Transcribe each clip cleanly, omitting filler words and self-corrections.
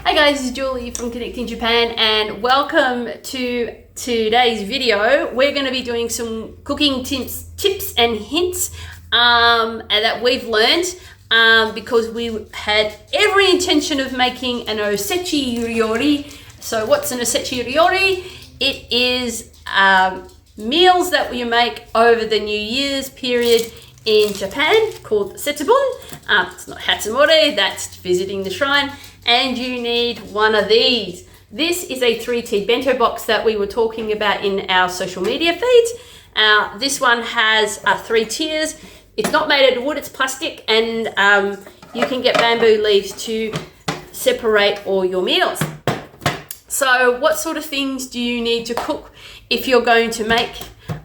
Hi guys, this is Julie from Connecting Japan and welcome to today's video. We're going to be doing some cooking tips and hints that we've learned because we had every intention of making an osechi ryori. So what's an osechi ryori? It is meals that we make over the New Year's period in Japan called Setsubun. It's not Hatsumore, that's visiting the shrine. And you need one of these. This is a 3T bento box that we were talking about in our social media feeds. This one has 3 tiers. It's not made out of wood, it's plastic, and you can get bamboo leaves to separate all your meals. So what sort of things do you need to cook if you're going to make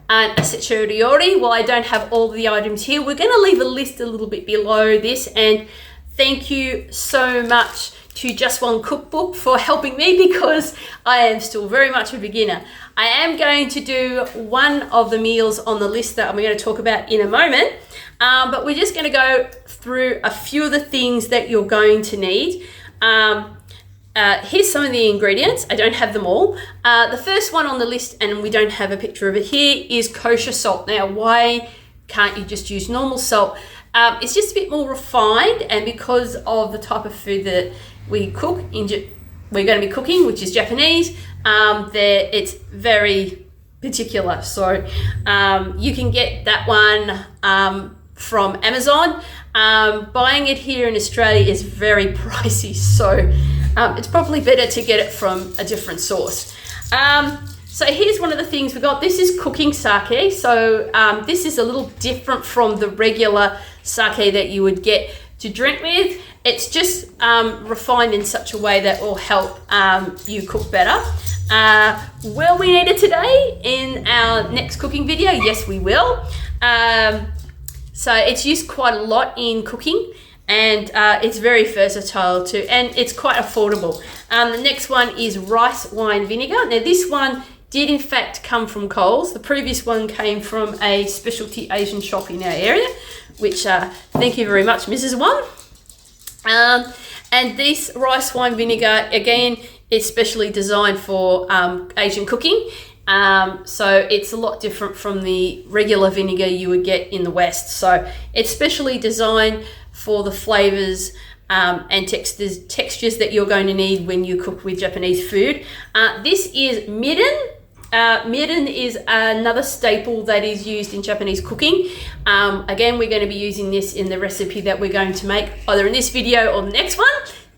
an osechi ryori? Well, I don't have all the items here. We're going to leave a list a little bit below this, and thank you so much to Just One Cookbook for helping me because I am still very much a beginner. I am going to do one of the meals on the list that I'm going to talk about in a moment, but we're just going to go through a few of the things that you're going to need. Here's some of the ingredients. I don't have them all. The first one on the list, and we don't have a picture of it here, is kosher salt. Now, why can't you just use normal salt? It's just a bit more refined, and because of the type of food that we cook, we're going to be cooking, which is Japanese, it's very particular. So you can get that one from Amazon. Buying it here in Australia is very pricey, so it's probably better to get it from a different source. So here's one of the things we got. This is cooking sake. So this is a little different from the regular sake that you would get to drink with. It's just refined in such a way that will help you cook better. Will we need it today in our next cooking video? Yes, we will. So it's used quite a lot in cooking, and it's very versatile too, and it's quite affordable. The next one is rice wine vinegar. Now this one did in fact come from Coles. The previous one came from a specialty Asian shop in our area, which thank you very much, Mrs. Wong. And this rice wine vinegar, again, is specially designed for Asian cooking. So it's a lot different from the regular vinegar you would get in the West. So it's specially designed for the flavors and textures that you're going to need when you cook with Japanese food. This is mirin. Mirin is another staple that is used in Japanese cooking. Again, we're going to be using this in the recipe that we're going to make either in this video or the next one,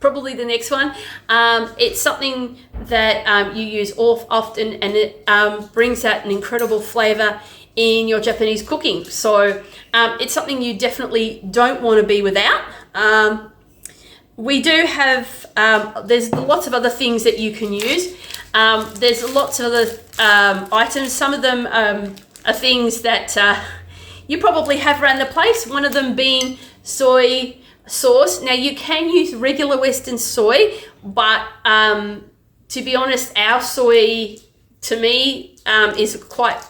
probably the next one. It's something that you use often, and it brings out an incredible flavor in your Japanese cooking. So it's something you definitely don't want to be without. We do have, there's lots of other things that you can use. There's lots of other items. Some of them are things that you probably have around the place. One of them being soy sauce. Now you can use regular Western soy, but to be honest, our soy to me is quite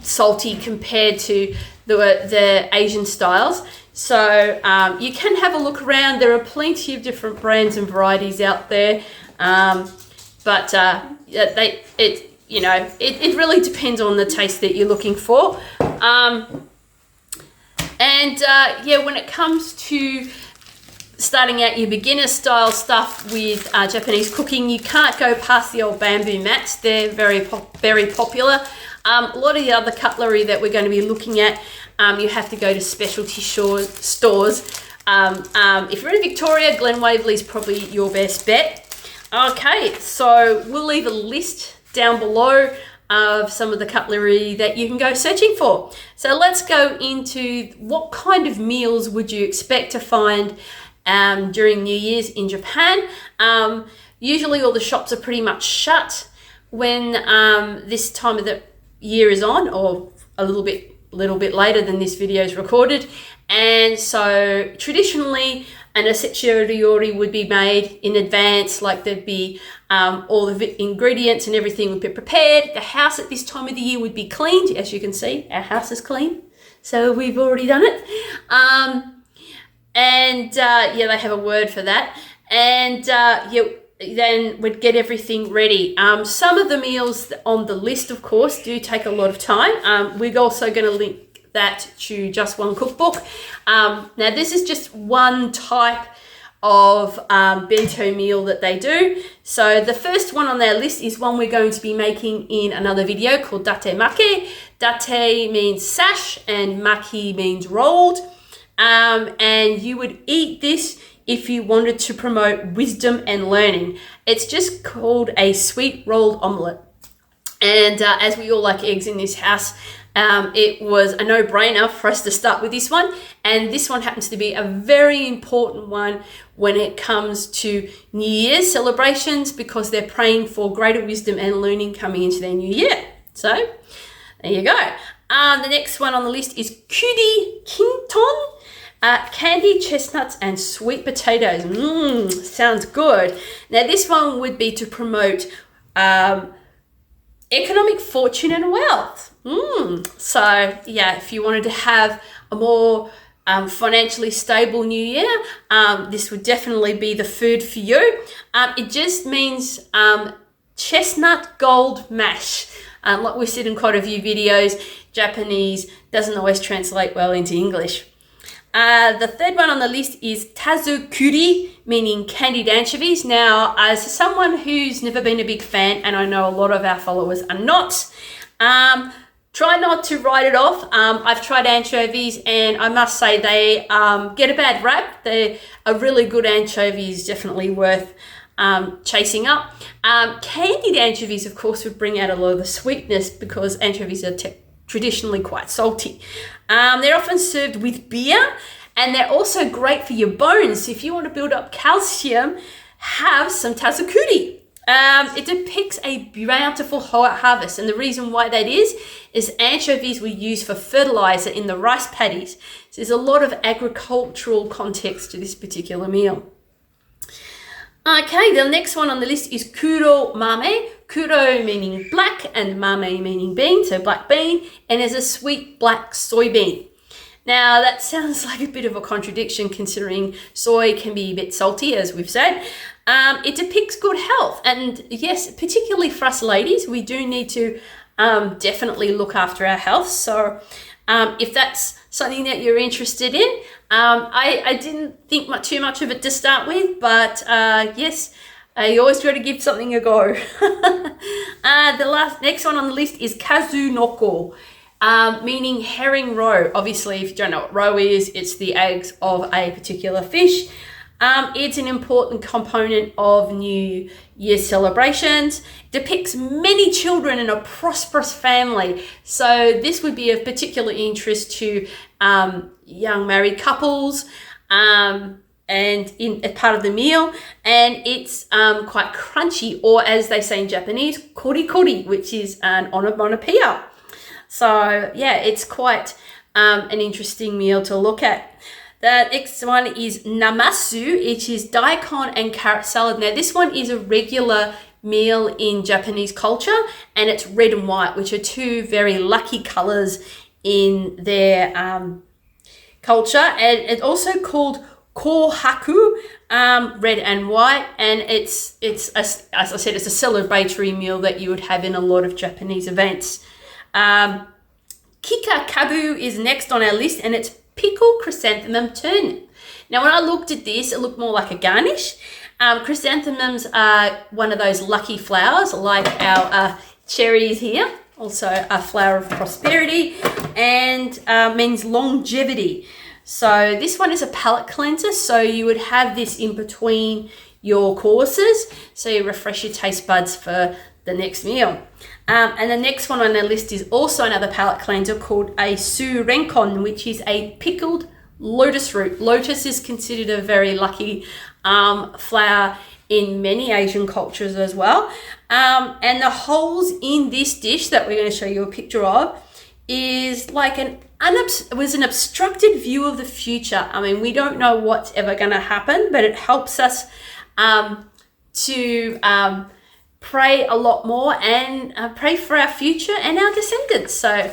salty compared to the Asian styles. So you can have a look around. There are plenty of different brands and varieties out there. But it really depends on the taste that you're looking for. When it comes to starting out your beginner style stuff with Japanese cooking, you can't go past the old bamboo mats. They're very popular. A lot of the other cutlery that we're going to be looking at, you have to go to specialty stores. If you're in Victoria, Glen Waverley's probably your best bet. Okay, so we'll leave a list down below of some of the cutlery that you can go searching for. So let's go into what kind of meals would you expect to find during New Year's in Japan. Usually all the shops are pretty much shut when this time of the year is on, or a little bit later than this video is recorded. And so traditionally an osechi ryori would be made in advance, like there'd be all the ingredients and everything would be prepared. The house at this time of the year would be cleaned. As you can see, our house is clean, so we've already done it. They have a word for that. and you then would get everything ready. Some of the meals on the list, of course, do take a lot of time. We're also going to link that to Just One Cookbook. Now, this is just one type of bento meal that they do. So the first one on their list is one we're going to be making in another video called date maki. Date means sash and maki means rolled. And you would eat this if you wanted to promote wisdom and learning. It's just called a sweet rolled omelette. And as we all like eggs in this house, it was a no-brainer for us to start with this one. And this one happens to be a very important one when it comes to New Year's celebrations, because they're praying for greater wisdom and learning coming into their new year. So there you go. The next one on the list is kuri kinton. Candied chestnuts and sweet potatoes. Sounds good. Now this one would be to promote economic fortune and wealth. So yeah, if you wanted to have a more financially stable new year, this would definitely be the food for you. It just means chestnut gold mash. Like we've said in quite a few videos, Japanese doesn't always translate well into English. The third one on the list is tazukuri, meaning candied anchovies. Now, as someone who's never been a big fan, and I know a lot of our followers are not, try not to write it off. I've tried anchovies, and I must say they get a bad rap. They're a really good anchovy is definitely worth chasing up. Candied anchovies, of course, would bring out a lot of the sweetness because anchovies are traditionally quite salty. They're often served with beer, and they're also great for your bones. So if you want to build up calcium, have some tazukuri. It depicts a bountiful harvest, and the reason why that is anchovies were used for fertilizer in the rice paddies. So there's a lot of agricultural context to this particular meal. Okay, the next one on the list is kuro mame. Kuro meaning black and mame meaning bean, so black bean, and is a sweet black soybean. Now that sounds like a bit of a contradiction considering soy can be a bit salty, as we've said. It depicts good health, and yes, particularly for us ladies, we do need to definitely look after our health. So if that's something that you're interested in, I didn't think too much of it to start with, but yes, you always try to give something a go. The next one on the list is kazunoko, meaning herring roe. Obviously, if you don't know what roe is, it's the eggs of a particular fish. It's an important component of New Year celebrations. Depicts many children in a prosperous family. So this would be of particular interest to young married couples and in a part of the meal. And it's quite crunchy, or as they say in Japanese, kori kori, which is an onomatopoeia. So yeah, it's quite an interesting meal to look at. The next one is namasu, which is daikon and carrot salad. Now this one is a regular meal in Japanese culture, and it's red and white, which are two very lucky colors in their culture. And it's also called kohaku, red and white, and it's as I said, it's a celebratory meal that you would have in a lot of Japanese events. Kikakabu is next on our list, and it's pickled chrysanthemum turnip. Now, when I looked at this, it looked more like a garnish. Chrysanthemums are one of those lucky flowers, like our cherries here, also a flower of prosperity, and means longevity. So this one is a palate cleanser, so you would have this in between your courses, so you refresh your taste buds for the next meal. And the next one on the list is also another palate cleanser called a su renkon, which is a pickled lotus root. Lotus is considered a very lucky flower in many Asian cultures as well. And the holes in this dish that we're going to show you a picture of is like an obstructed view of the future. I mean, we don't know what's ever going to happen, but it helps us to pray a lot more and pray for our future and our descendants. So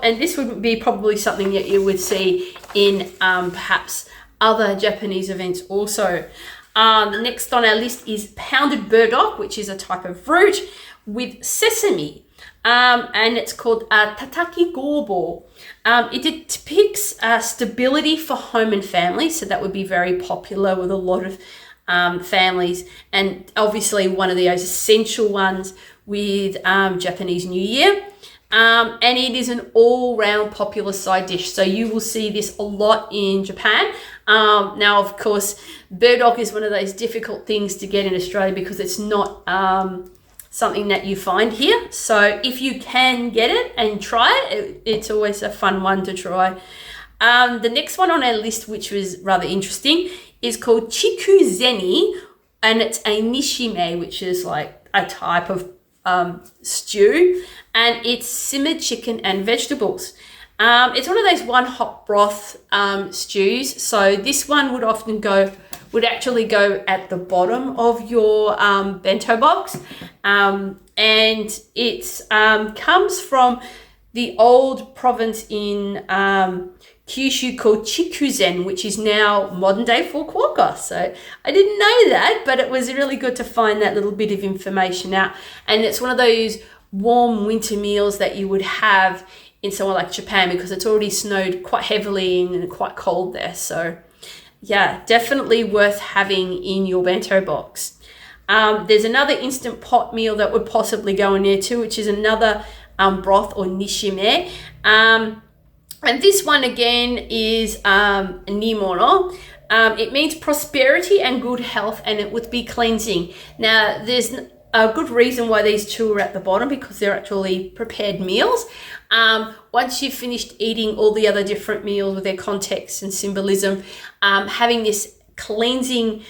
and this would be probably something that you would see in perhaps other Japanese events also. The next on our list is pounded burdock, which is a type of root with sesame. And it's called tataki gobo. It depicts stability for home and family, so that would be very popular with a lot of families, and obviously one of those essential ones with Japanese New Year. And it is an all-round popular side dish, so you will see this a lot in Japan. Now, of course, burdock is one of those difficult things to get in Australia because it's not something that you find here. So if you can get it and try it, it's always a fun one to try. The next one on our list, which was rather interesting, is called chikuzeni, and it's a nishime, which is like a type of stew, and it's simmered chicken and vegetables. It's one of those one hot broth stews, so this one would actually go at the bottom of your bento box, and it comes from the old province in Kyushu called Chikuzen, which is now modern day Fukuoka. So I didn't know that, but it was really good to find that little bit of information out. And it's one of those warm winter meals that you would have in somewhere like Japan, because it's already snowed quite heavily and quite cold there. So yeah, definitely worth having in your bento box. There's another instant pot meal that would possibly go in there too, which is another broth or nishime. And this one again is nimono. It means prosperity and good health, and it would be cleansing. Now, there's a good reason why these two are at the bottom, because they're actually prepared meals. Once you've finished eating all the other different meals with their context and symbolism, having this cleansing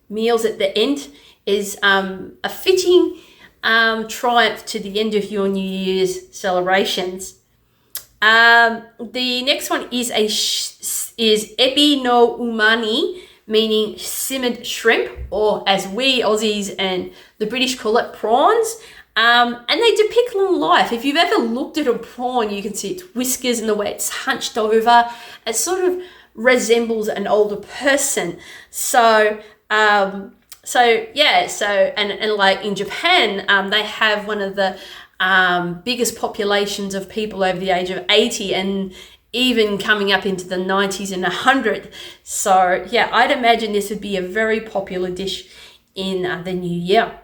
meals at the end is a fitting triumph to the end of your New Year's celebrations. The next one is ebi no umani, meaning simmered shrimp, or as we Aussies and the British call it, prawns. And they depict long life. If you've ever looked at a prawn, you can see its whiskers and the way it's hunched over. It sort of resembles an older person. So like in Japan, they have one of the biggest populations of people over the age of 80, and even coming up into the 90s and 100. So yeah, I'd imagine this would be a very popular dish in the new year.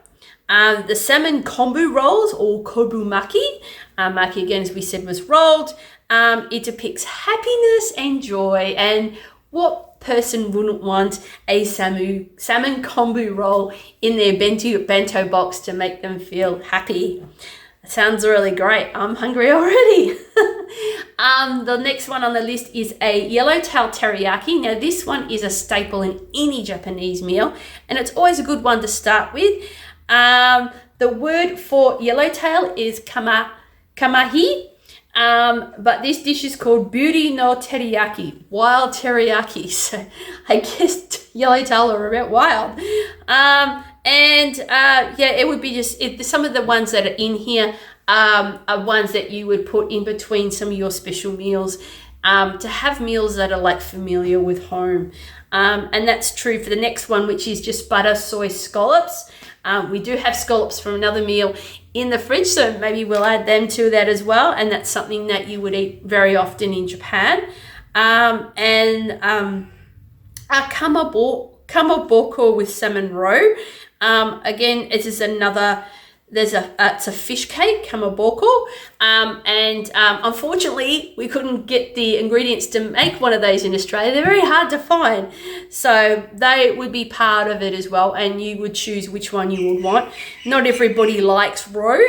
The salmon kombu rolls, or kobumaki. Maki, again, as we said, was rolled. It depicts happiness and joy, and what person wouldn't want a salmon kombu roll in their bento box to make them feel happy? Sounds really great. I'm hungry already. The next one on the list is a yellowtail teriyaki. Now, this one is a staple in any Japanese meal, and it's always a good one to start with. The word for yellowtail is kamahi, but this dish is called buri no teriyaki, wild teriyaki. So I guess yellowtail are a bit wild. It would be some of the ones that are in here are ones that you would put in between some of your special meals, to have meals that are like familiar with home. And that's true for the next one, which is just butter soy scallops. We do have scallops from another meal in the fridge, so maybe we'll add them to that as well. And that's something that you would eat very often in Japan. Kamaboko with salmon roe. Again, it is another. It's a fish cake, kamaboko, and unfortunately we couldn't get the ingredients to make one of those in Australia. They're very hard to find, so they would be part of it as well, and you would choose which one you would want. Not everybody likes roe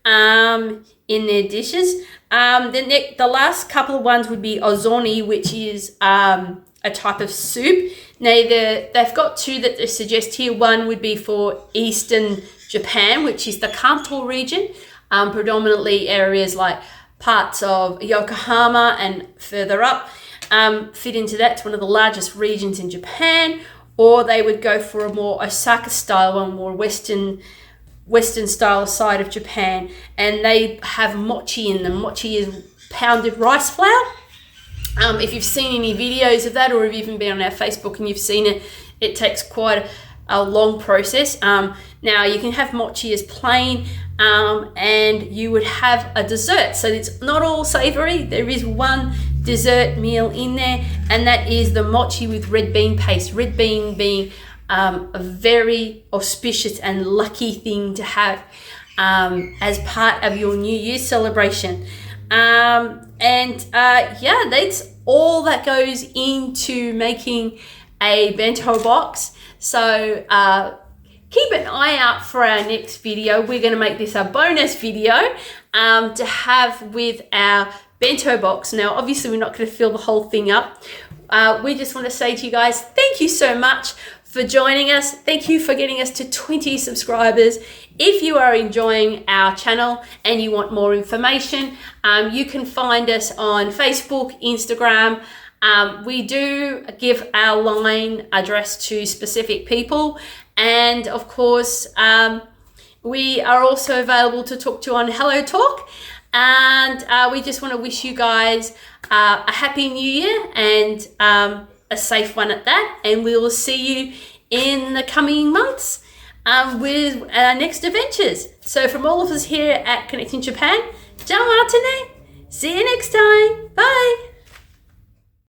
in their dishes. The last couple of ones would be ozoni, which is a type of soup. Now, they've got two that they suggest here. One would be for Eastern Japan, which is the Kanto region, predominantly areas like parts of Yokohama and further up fit into that. It's one of the largest regions in Japan. Or they would go for a more Osaka style one, more Western style side of Japan, and they have mochi in them. Mochi is pounded rice flour. If you've seen any videos of that, or have even been on our Facebook and you've seen it, it takes quite a long process. Now you can have mochi as plain, and you would have a dessert. So it's not all savory. There is one dessert meal in there, and that is the mochi with red bean paste. Red bean being a very auspicious and lucky thing to have as part of your New Year's celebration. Yeah, that's all that goes into making a bento box. So keep an eye out for our next video. We're going to make this a bonus video to have with our bento box. Now, obviously, we're not going to fill the whole thing up. We just want to say to you guys, thank you so much for joining us. Thank you for getting us to 20 subscribers. If you are enjoying our channel and you want more information, you can find us on Facebook, Instagram. We do give our line address to specific people. And of course, we are also available to talk to on Hello Talk. And we just want to wish you guys a happy new year and a safe one at that. And we will see you in the coming months with our next adventures. So from all of us here at Connecting Japan, ciao Martine. See you next time. Bye.